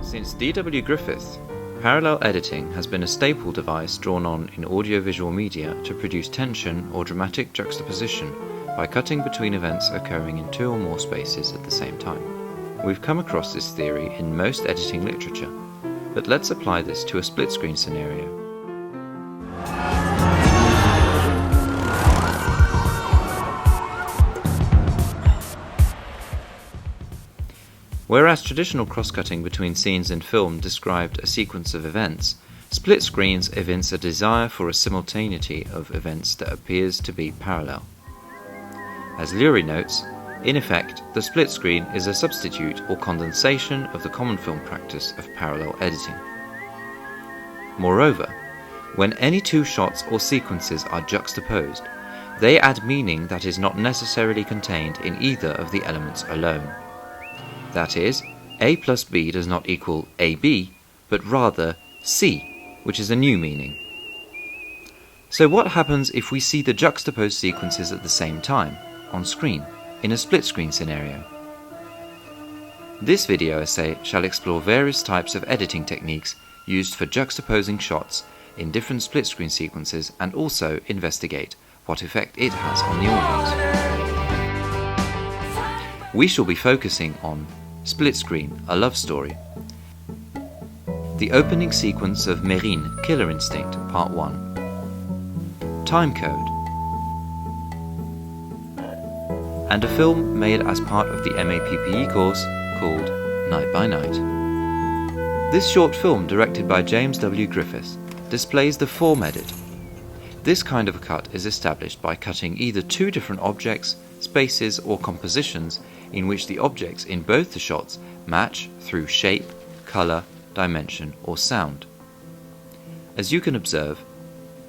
Since D.W. Griffith, parallel editing has been a staple device drawn on in audiovisual media to produce tension or dramatic juxtaposition by cutting between events occurring in two or more spaces at the same time. We've come across this theory in most editing literature, but let's apply this to a split-screen scenario. Whereas traditional cross-cutting between scenes in film described a sequence of events, split screens evince a desire for a simultaneity of events that appears to be parallel. As Lurie notes, in effect, the split screen is a substitute or condensation of the common film practice of parallel editing. Moreover, when any two shots or sequences are juxtaposed, they add meaning that is not necessarily contained in either of the elements alone. That is, A plus B does not equal AB, but rather C, which is a new meaning. So what happens if we see the juxtaposed sequences at the same time, on screen, in a split-screen scenario? This video essay shall explore various types of editing techniques used for juxtaposing shots in different split-screen sequences and also investigate what effect it has on the audience. We shall be focusing on Splitscreen, a love story, the opening sequence of Mérine, Killer Instinct, Part 1, Time Code, and a film made as part of the MAPPE course called Night by Night. This short film, directed by James W. Griffith, displays the form edit. This kind of a cut is established by cutting either two different objects, spaces, or compositions in which the objects in both the shots match through shape, color, dimension, or sound. As you can observe,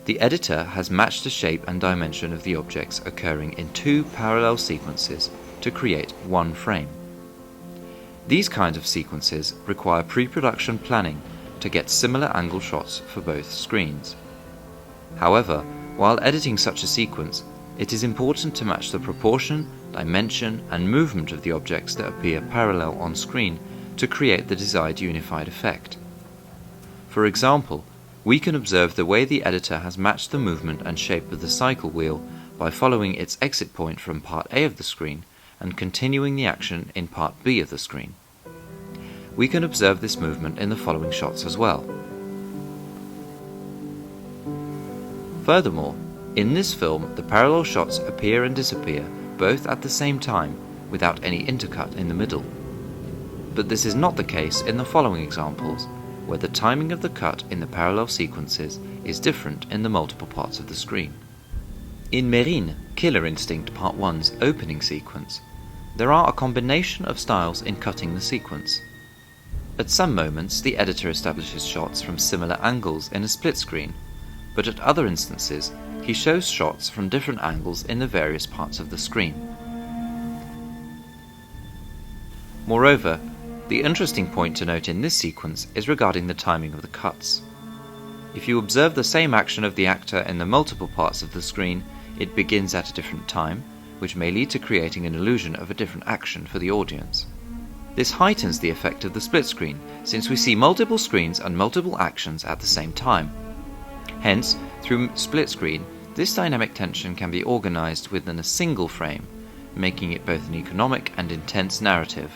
the editor has matched the shape and dimension of the objects occurring in two parallel sequences to create one frame. These kinds of sequences require pre-production planning to get similar angle shots for both screens. However, while editing such a sequence, it is important to match the proportion, dimension, and movement of the objects that appear parallel on screen to create the desired unified effect. For example, we can observe the way the editor has matched the movement and shape of the cycle wheel by following its exit point from part A of the screen and continuing the action in part B of the screen. We can observe this movement in the following shots as well. Furthermore, in this film, the parallel shots appear and disappear both at the same time without any intercut in the middle. But this is not the case in the following examples, where the timing of the cut in the parallel sequences is different in the multiple parts of the screen. In Mérine, Killer Instinct Part 1's opening sequence, there are a combination of styles in cutting the sequence. At some moments, the editor establishes shots from similar angles in a split screen, but at other instances, he shows shots from different angles in the various parts of the screen. Moreover, the interesting point to note in this sequence is regarding the timing of the cuts. If you observe the same action of the actor in the multiple parts of the screen, it begins at a different time, which may lead to creating an illusion of a different action for the audience. This heightens the effect of the split screen, since we see multiple screens and multiple actions at the same time. Hence, through split screen, this dynamic tension can be organized within a single frame, making it both an economic and intense narrative.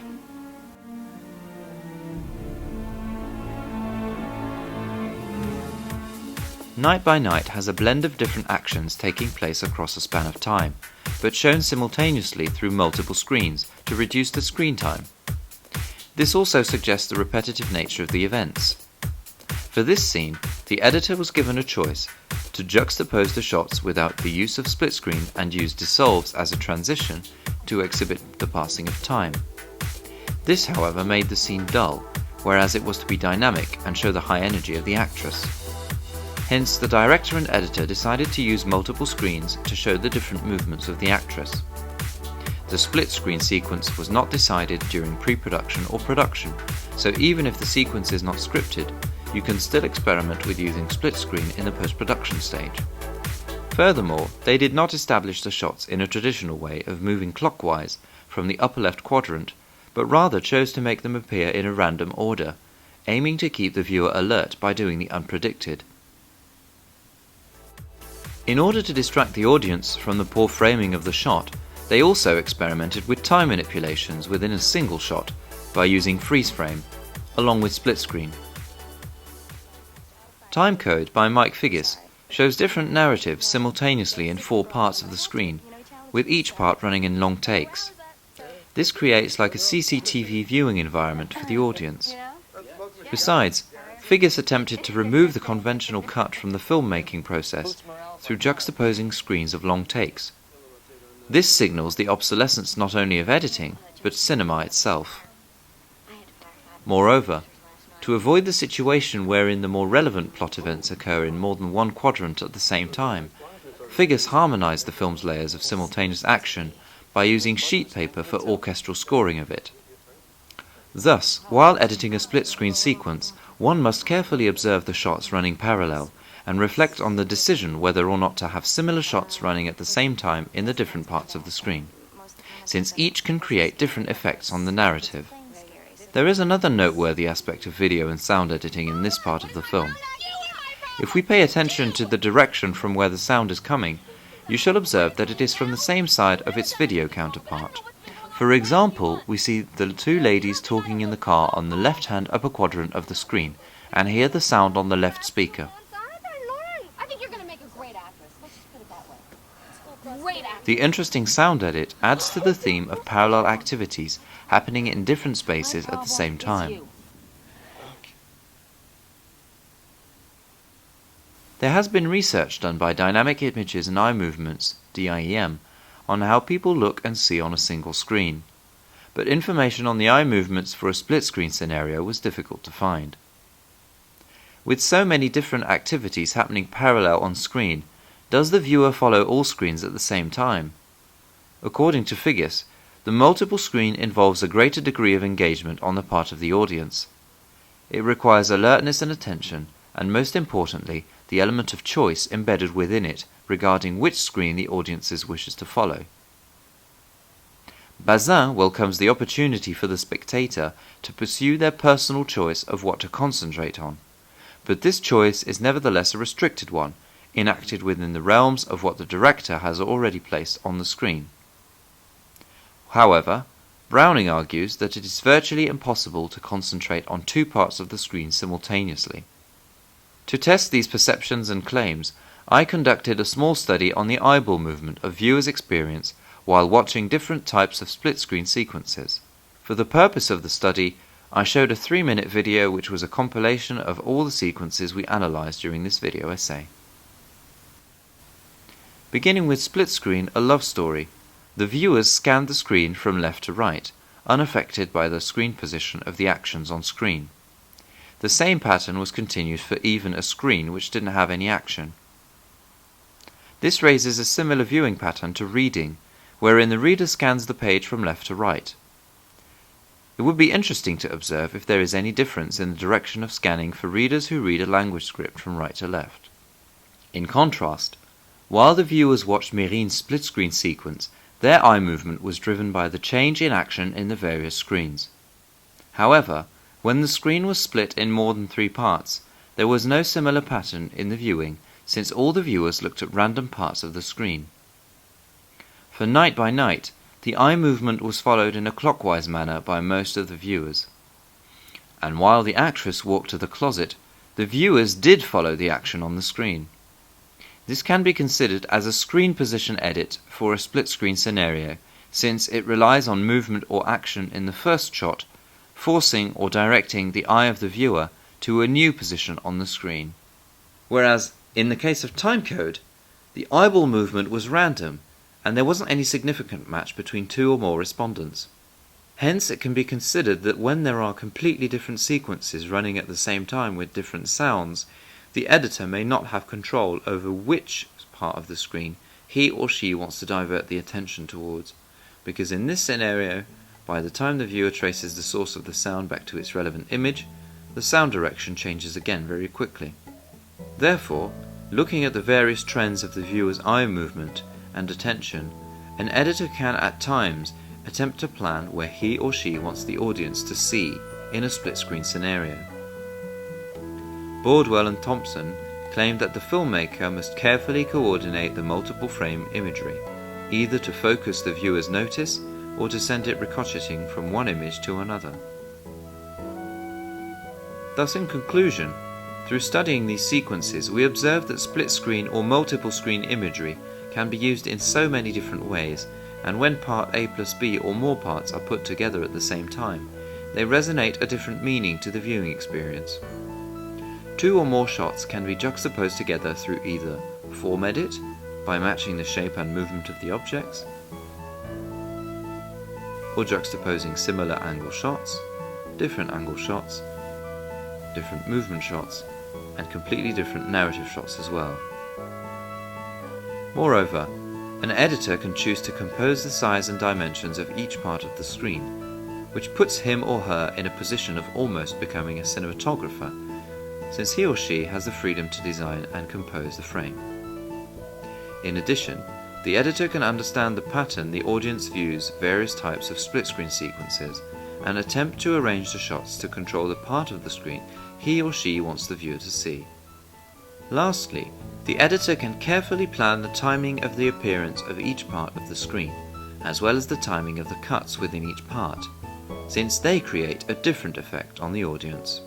Night by Night has a blend of different actions taking place across a span of time, but shown simultaneously through multiple screens to reduce the screen time. This also suggests the repetitive nature of the events. For this scene, the editor was given a choice to juxtapose the shots without the use of split screen and use dissolves as a transition to exhibit the passing of time. This, however, made the scene dull, whereas it was to be dynamic and show the high energy of the actress. Hence, the director and editor decided to use multiple screens to show the different movements of the actress. The split screen sequence was not decided during pre-production or production, so even if the sequence is not scripted, you can still experiment with using split screen in the post-production stage. Furthermore, they did not establish the shots in a traditional way of moving clockwise from the upper left quadrant, but rather chose to make them appear in a random order, aiming to keep the viewer alert by doing the unpredicted. In order to distract the audience from the poor framing of the shot, they also experimented with time manipulations within a single shot by using freeze frame, along with split screen. Timecode by Mike Figgis shows different narratives simultaneously in 4 parts of the screen, with each part running in long takes. This creates like a CCTV viewing environment for the audience. Besides, Figgis attempted to remove the conventional cut from the filmmaking process through juxtaposing screens of long takes. This signals the obsolescence not only of editing, but cinema itself. Moreover, to avoid the situation wherein the more relevant plot events occur in more than one quadrant at the same time, Figgis harmonized the film's layers of simultaneous action by using sheet paper for orchestral scoring of it. Thus, while editing a split-screen sequence, one must carefully observe the shots running parallel and reflect on the decision whether or not to have similar shots running at the same time in the different parts of the screen, since each can create different effects on the narrative. There is another noteworthy aspect of video and sound editing in this part of the film. If we pay attention to the direction from where the sound is coming, you shall observe that it is from the same side of its video counterpart. For example, we see the 2 ladies talking in the car on the left-hand upper quadrant of the screen, and hear the sound on the left speaker. The interesting sound edit adds to the theme of parallel activities happening in different spaces at the same time. There has been research done by Dynamic Images and Eye Movements, DIEM, on how people look and see on a single screen, but information on the eye movements for a split-screen scenario was difficult to find. With so many different activities happening parallel on screen, does the viewer follow all screens at the same time? According to Figgis, the multiple screen involves a greater degree of engagement on the part of the audience. It requires alertness and attention, and most importantly, the element of choice embedded within it regarding which screen the audience wishes to follow. Bazin welcomes the opportunity for the spectator to pursue their personal choice of what to concentrate on, but this choice is nevertheless a restricted one, enacted within the realms of what the director has already placed on the screen. However, Browning argues that it is virtually impossible to concentrate on 2 parts of the screen simultaneously. To test these perceptions and claims, I conducted a small study on the eyeball movement of viewers' experience while watching different types of split-screen sequences. For the purpose of the study, I showed a 3-minute video which was a compilation of all the sequences we analyzed during this video essay. Beginning with Split Screen, a love story, the viewers scanned the screen from left to right, unaffected by the screen position of the actions on screen. The same pattern was continued for Even a Screen which didn't have any action. This raises a similar viewing pattern to Reading, wherein the reader scans the page from left to right. It would be interesting to observe if there is any difference in the direction of scanning for readers who read a language script from right to left. In contrast, while the viewers watched Mérine's split-screen sequence, their eye movement was driven by the change in action in the various screens. However, when the screen was split in more than 3 parts, there was no similar pattern in the viewing, since all the viewers looked at random parts of the screen. For Night by Night, the eye movement was followed in a clockwise manner by most of the viewers. And while the actress walked to the closet, the viewers did follow the action on the screen. This can be considered as a screen position edit for a split-screen scenario, since it relies on movement or action in the first shot, forcing or directing the eye of the viewer to a new position on the screen. Whereas, in the case of timecode, the eyeball movement was random, and there wasn't any significant match between 2 or more respondents. Hence, it can be considered that when there are completely different sequences running at the same time with different sounds, the editor may not have control over which part of the screen he or she wants to divert the attention towards, because in this scenario, by the time the viewer traces the source of the sound back to its relevant image, the sound direction changes again very quickly. Therefore, looking at the various trends of the viewer's eye movement and attention, an editor can at times attempt to plan where he or she wants the audience to see in a split-screen scenario. Bordwell and Thompson claimed that the filmmaker must carefully coordinate the multiple frame imagery, either to focus the viewer's notice or to send it ricocheting from one image to another. Thus, in conclusion, through studying these sequences, we observe that split-screen or multiple-screen imagery can be used in so many different ways, and when part A plus B or more parts are put together at the same time, they resonate a different meaning to the viewing experience. Two or more shots can be juxtaposed together through either form edit, by matching the shape and movement of the objects, or juxtaposing similar angle shots, different angle shots, different movement shots, and completely different narrative shots as well. Moreover, an editor can choose to compose the size and dimensions of each part of the screen, which puts him or her in a position of almost becoming a cinematographer, since he or she has the freedom to design and compose the frame. In addition, the editor can understand the pattern the audience views various types of split-screen sequences and attempt to arrange the shots to control the part of the screen he or she wants the viewer to see. Lastly, the editor can carefully plan the timing of the appearance of each part of the screen, as well as the timing of the cuts within each part, since they create a different effect on the audience.